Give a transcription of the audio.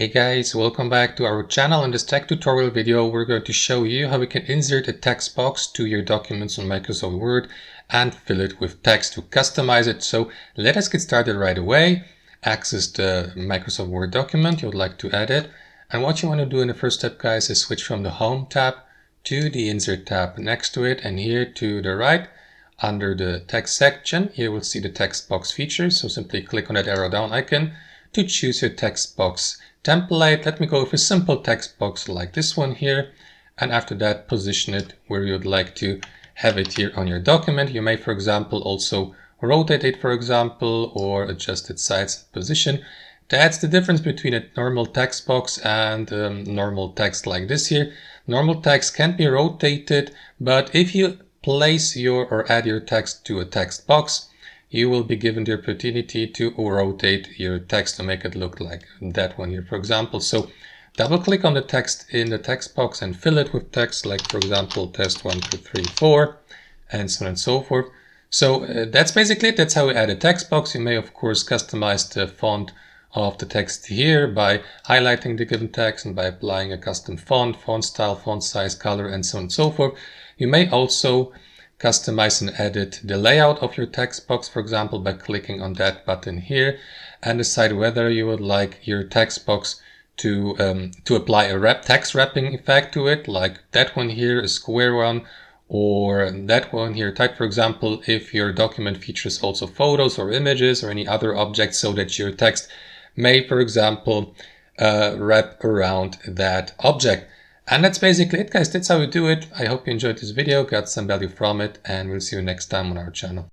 Hey guys, welcome back to our channel. In this tech tutorial video, we're going to show you how we can insert a text box to your documents on Microsoft Word and fill it with text to customize it. So let us get started right away. Access the Microsoft Word document you would like to edit. And what you want to do in the first step, guys, is switch from the Home tab to the Insert tab next to it. And here to the right, under the text section, here we'll see the text box features. So simply click on that arrow down icon to choose your text box template. Let me go with a simple text box like this one here, and after that position it where you would like to have it here on your document. You may, for example, also rotate it, for example, or adjust its size position. That's the difference between a normal text box and normal text like this here. Normal text can be rotated, but if you place your or add your text to a text box, you will be given the opportunity to rotate your text to make it look like that one here, for example. So double click on the text in the text box and fill it with text, like for example, test 1, 2, 3, 4, and so on and so forth. So that's basically it. That's how we add a text box. You may, of course, customize the font of the text here by highlighting the given text and by applying a custom font style, font size, color, and so on and so forth. You may also customize and edit the layout of your text box, for example, by clicking on that button here and decide whether you would like your text box to apply a text wrapping effect to it, like that one here, a square one, or that one here. Type, for example, if your document features also photos or images or any other objects, so that your text may, for example, wrap around that object. And that's basically it, guys. That's how we do it. I hope you enjoyed this video, got some value from it, and we'll see you next time on our channel.